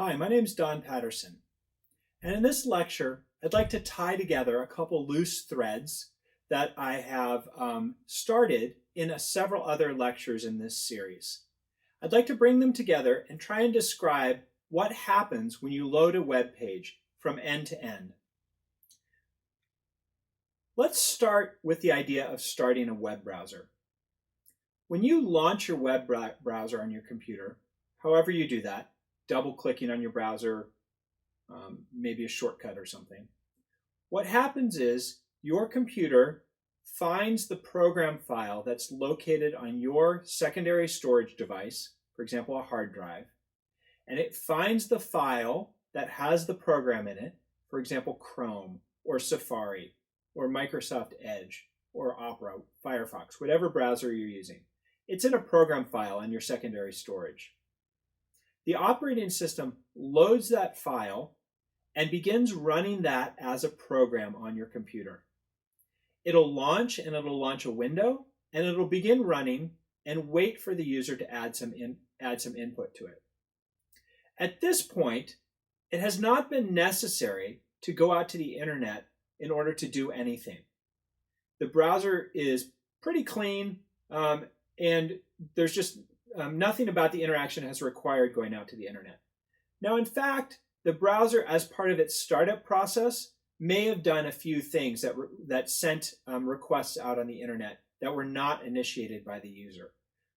Hi, my name is J Patterson, and in this lecture, I'd like to tie together a couple loose threads that I have started in several other lectures in this series. I'd like to bring them together and try and describe what happens when you load a web page from end to end. Let's start with the idea of starting a web browser. When you launch your web browser on your computer, however you do that, double-clicking on your browser, maybe a shortcut or something. What happens is your computer finds the program file that's located on your secondary storage device, for example, a hard drive, and it finds the file that has the program in it, for example, Chrome or Safari or Microsoft Edge or Opera, Firefox, whatever browser you're using. It's in a program file on your secondary storage. The operating system loads that file and begins running that as a program on your computer. It'll launch and it'll launch a window and it'll begin running and wait for the user to add some input to it. At this point, it has not been necessary to go out to the internet in order to do anything. The browser is pretty clean and there's just nothing about the interaction has required going out to the internet. Now, in fact, the browser, as part of its startup process, may have done a few things that sent requests out on the internet that were not initiated by the user.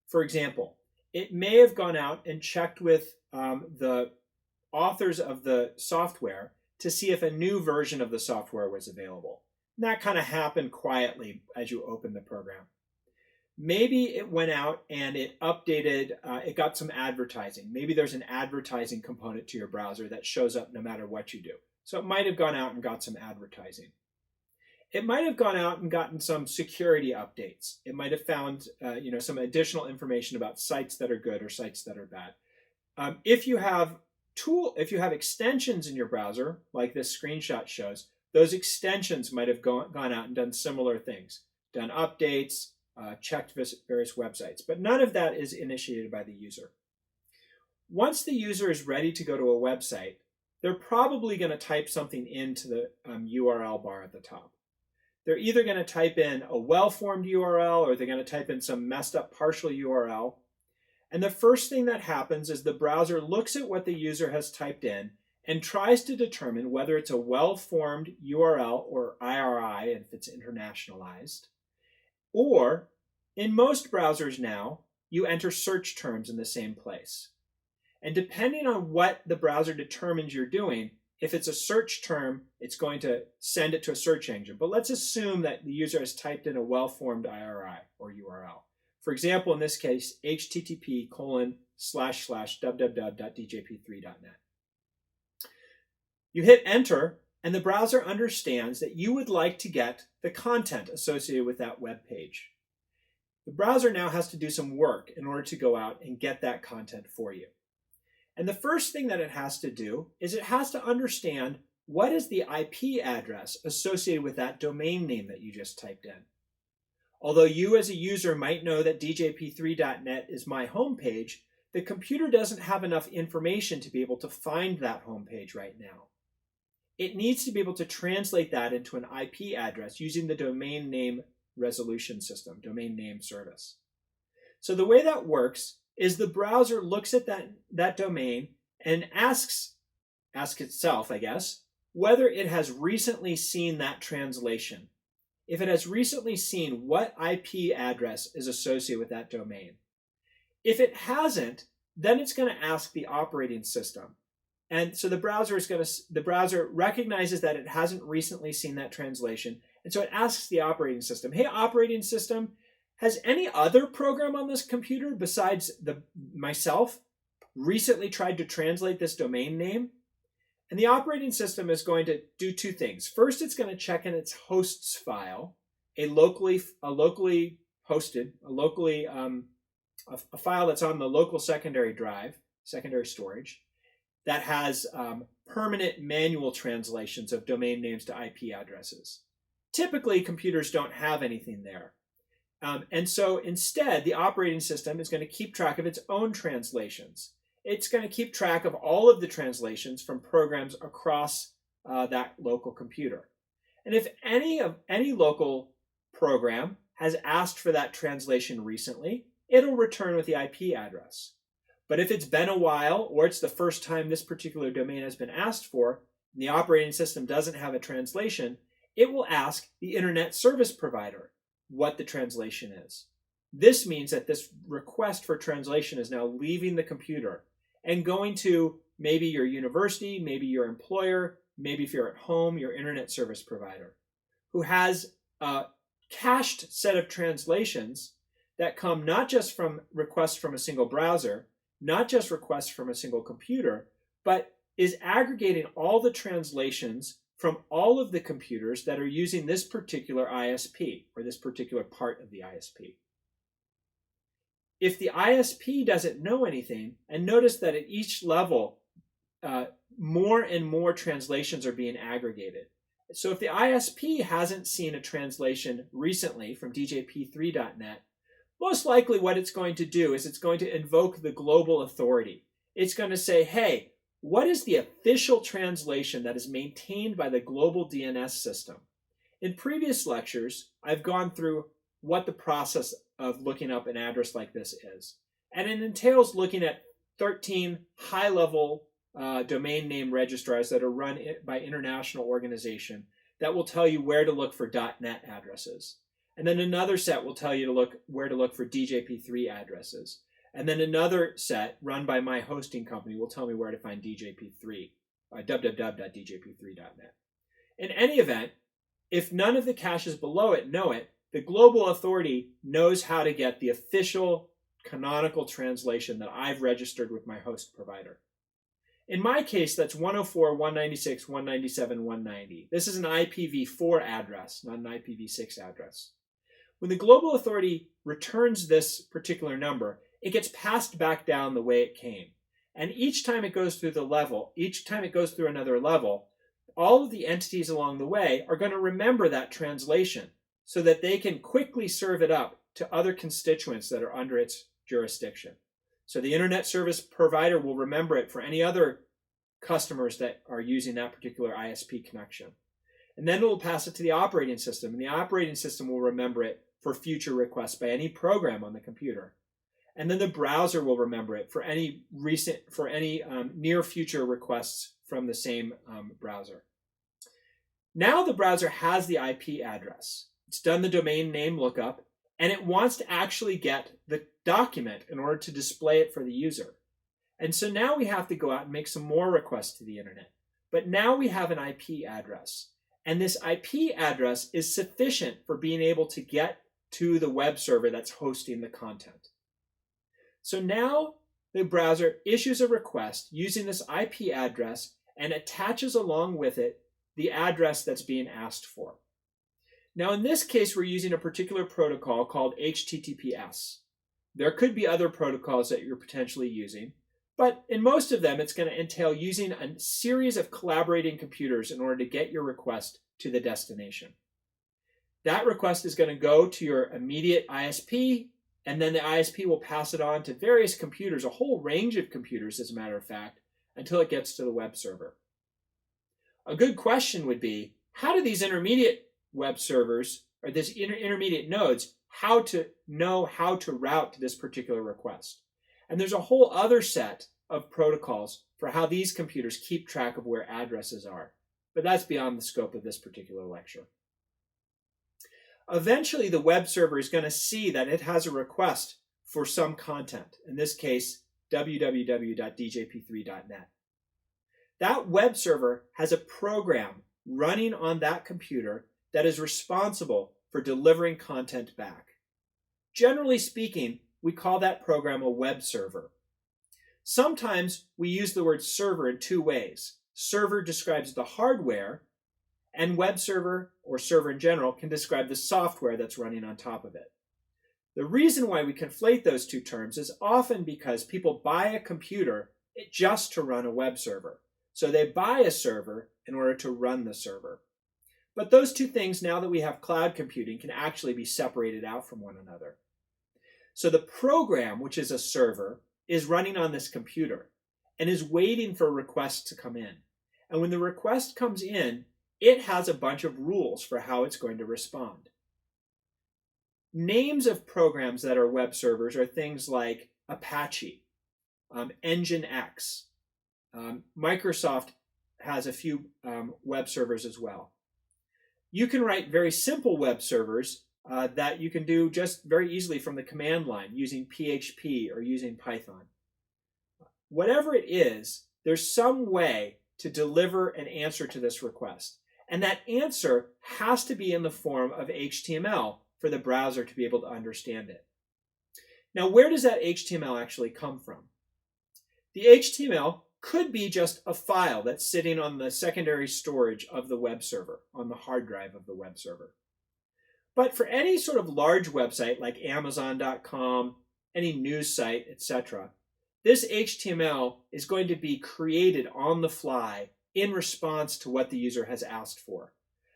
For example, it may have gone out and checked with the authors of the software to see if a new version of the software was available. And that kind of happened quietly as you open the program. Maybe it went out and it updated, it got some advertising. Maybe there's an advertising component to your browser that shows up no matter what you do. So it might have gone out and got some advertising. It might have gone out and gotten some security updates. It might have found some additional information about sites that are good or sites that are bad. If you have extensions in your browser, like this screenshot shows, those extensions might have gone out and done similar things, done updates, checked various websites, but none of that is initiated by the user. Once the user is ready to go to a website, they're probably going to type something into the URL bar at the top. They're either going to type in a well-formed URL or they're going to type in some messed up partial URL. And the first thing that happens is the browser looks at what the user has typed in and tries to determine whether it's a well-formed URL or IRI if it's internationalized. Or, in most browsers now, you enter search terms in the same place. And depending on what the browser determines you're doing, if it's a search term, it's going to send it to a search engine. But let's assume that the user has typed in a well-formed IRI or URL. For example, in this case, http://www.djp3.net. You hit enter, and the browser understands that you would like to get the content associated with that web page. The browser now has to do some work in order to go out and get that content for you. And the first thing that it has to do is it has to understand what is the IP address associated with that domain name that you just typed in. Although you as a user might know that djp3.net is my homepage, the computer doesn't have enough information to be able to find that homepage right now. It needs to be able to translate that into an IP address using the domain name resolution system, domain name service. So the way that works is the browser looks at that domain and asks itself, I guess, whether it has recently seen that translation. If it has recently seen what IP address is associated with that domain. If it hasn't, then it's going to ask the operating system. And so the browser recognizes that it hasn't recently seen that translation. And so it asks the operating system, hey, operating system, has any other program on this computer besides myself recently tried to translate this domain name? And the operating system is going to do two things. First, it's going to check in its hosts file, a file that's on the local secondary drive, secondary storage, that has permanent manual translations of domain names to IP addresses. Typically, computers don't have anything there. And so instead, the operating system is going to keep track of its own translations. it's going to keep track of all of the translations from programs across that local computer. And if any local program has asked for that translation recently, it'll return with the IP address. But if it's been a while, or it's the first time this particular domain has been asked for, and the operating system doesn't have a translation, it will ask the internet service provider what the translation is. This means that this request for translation is now leaving the computer and going to maybe your university, maybe your employer, maybe if you're at home, your internet service provider, who has a cached set of translations that come not just from requests from a single browser, not just requests from a single computer, but is aggregating all the translations from all of the computers that are using this particular ISP or this particular part of the ISP. If the ISP doesn't know anything, and notice that at each level, more and more translations are being aggregated. So if the ISP hasn't seen a translation recently from djp3.net, most likely what it's going to do is it's going to invoke the global authority. It's going to say, hey, what is the official translation that is maintained by the global DNS system? In previous lectures, I've gone through what the process of looking up an address like this is. And it entails looking at 13 high-level domain name registrars that are run by international organization that will tell you where to look for .net addresses. And then another set will tell you where to look for DJP3 addresses. And then another set run by my hosting company will tell me where to find DJP3, www.djp3.net. In any event, if none of the caches below it know it, the global authority knows how to get the official canonical translation that I've registered with my host provider. In my case, that's 104, 196, 197, 190. This is an IPv4 address, not an IPv6 address. When the global authority returns this particular number, it gets passed back down the way it came. And each time it goes through another level, all of the entities along the way are going to remember that translation so that they can quickly serve it up to other constituents that are under its jurisdiction. So the internet service provider will remember it for any other customers that are using that particular ISP connection. And then it will pass it to the operating system, and the operating system will remember it for future requests by any program on the computer. And then the browser will remember it for any near future requests from the same browser. Now the browser has the IP address. It's done the domain name lookup, and it wants to actually get the document in order to display it for the user. And so now we have to go out and make some more requests to the internet. But now we have an IP address. And this IP address is sufficient for being able to get to the web server that's hosting the content. So now the browser issues a request using this IP address and attaches along with it the address that's being asked for. Now in this case, we're using a particular protocol called HTTPS. There could be other protocols that you're potentially using, but in most of them, it's going to entail using a series of collaborating computers in order to get your request to the destination. That request is going to go to your immediate ISP, and then the ISP will pass it on to various computers, a whole range of computers, as a matter of fact, until it gets to the web server. A good question would be, how do these intermediate web servers, or these intermediate nodes, how to know how to route this particular request? And there's a whole other set of protocols for how these computers keep track of where addresses are. But that's beyond the scope of this particular lecture. Eventually, the web server is going to see that it has a request for some content, in this case, www.djp3.net. That web server has a program running on that computer that is responsible for delivering content back. Generally speaking, we call that program a web server. Sometimes we use the word server in two ways. Server describes the hardware, and web server, or server in general, can describe the software that's running on top of it. The reason why we conflate those two terms is often because people buy a computer just to run a web server. So they buy a server in order to run the server. But those two things, now that we have cloud computing, can actually be separated out from one another. So the program, which is a server, is running on this computer. and is waiting for requests to come in. And when the request comes in, it has a bunch of rules for how it's going to respond. Names of programs that are web servers are things like Apache, Nginx. Microsoft has a few web servers as well. You can write very simple web servers that you can do just very easily from the command line using PHP or using Python. Whatever it is, there's some way to deliver an answer to this request. And that answer has to be in the form of HTML for the browser to be able to understand it. Now, where does that HTML actually come from? The HTML could be just a file that's sitting on the secondary storage of the web server, on the hard drive of the web server. But for any sort of large website like Amazon.com, any news site, etc., this HTML is going to be created on the fly in response to what the user has asked for.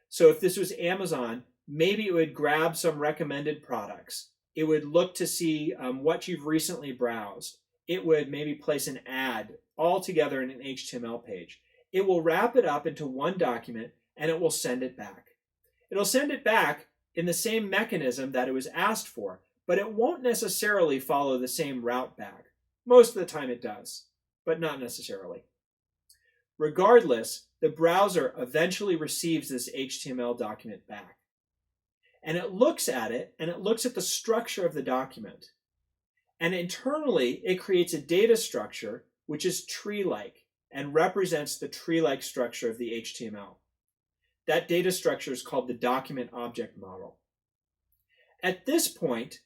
So if this was Amazon, maybe it would grab some recommended products. It would look to see what you've recently browsed. It would maybe place an ad all together in an HTML page. It will wrap it up into one document and it will send it back. It'll send it back in the same mechanism that it was asked for, but it won't necessarily follow the same route back. Most of the time it does, but not necessarily. Regardless, the browser eventually receives this HTML document back. And it looks at it, and it looks at the structure of the document. And internally, it creates a data structure which is tree-like and represents the tree-like structure of the HTML. That data structure is called the document object model. At this point,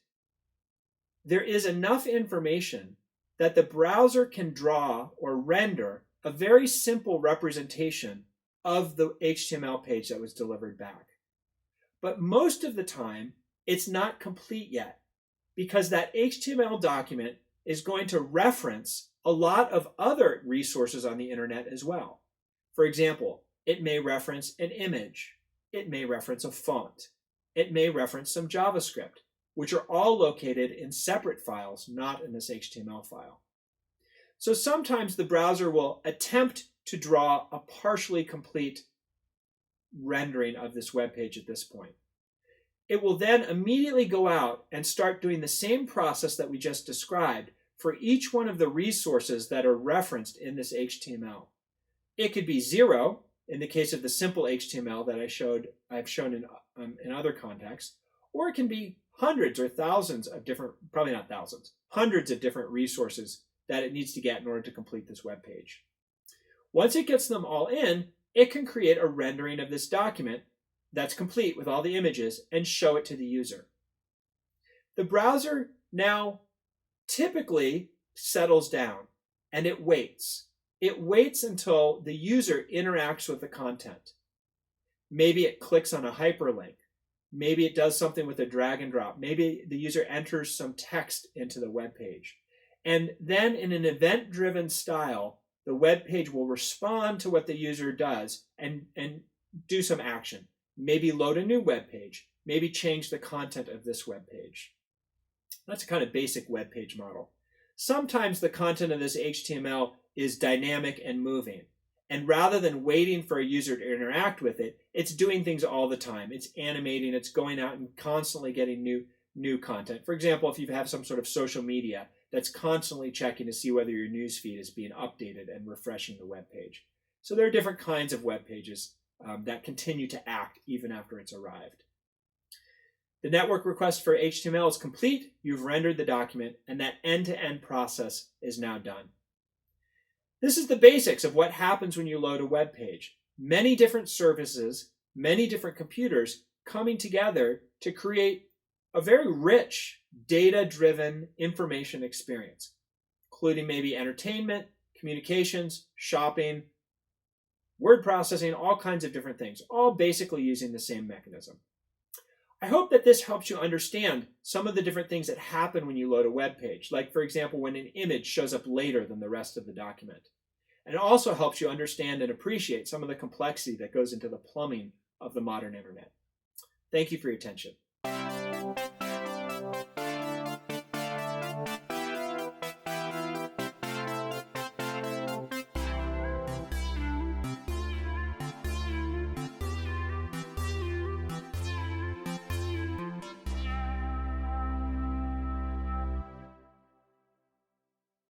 there is enough information that the browser can draw or render a very simple representation of the HTML page that was delivered back. But most of the time, it's not complete yet because that HTML document is going to reference a lot of other resources on the internet as well. For example, it may reference an image. It may reference a font. It may reference some JavaScript, which are all located in separate files, not in this HTML file. So sometimes the browser will attempt to draw a partially complete rendering of this web page at this point. It will then immediately go out and start doing the same process that we just described for each one of the resources that are referenced in this HTML. It could be 0 in the case of the simple HTML that I've shown in other contexts, or it can be hundreds or thousands of different, probably not thousands, hundreds of different resources that it needs to get in order to complete this web page. Once it gets them all in, it can create a rendering of this document that's complete with all the images and show it to the user. The browser now typically settles down and it waits. It waits until the user interacts with the content. Maybe it clicks on a hyperlink. Maybe it does something with a drag and drop. Maybe the user enters some text into the web page. And then in an event-driven style, the web page will respond to what the user does and do some action. Maybe load a new web page. Maybe change the content of this web page. That's a kind of basic web page model. Sometimes the content of this HTML is dynamic and moving. And rather than waiting for a user to interact with it, it's doing things all the time. It's animating, it's going out and constantly getting new content. For example, if you have some sort of social media that's constantly checking to see whether your newsfeed is being updated and refreshing the web page. So there are different kinds of web pages that continue to act even after it's arrived. The network request for HTML is complete. You've rendered the document, and that end-to-end process is now done. This is the basics of what happens when you load a web page. Many different services, many different computers coming together to create a very rich, data-driven information experience, including maybe entertainment, communications, shopping, word processing, all kinds of different things, all basically using the same mechanism. I hope that this helps you understand some of the different things that happen when you load a web page, like, for example, when an image shows up later than the rest of the document. And it also helps you understand and appreciate some of the complexity that goes into the plumbing of the modern internet. Thank you for your attention.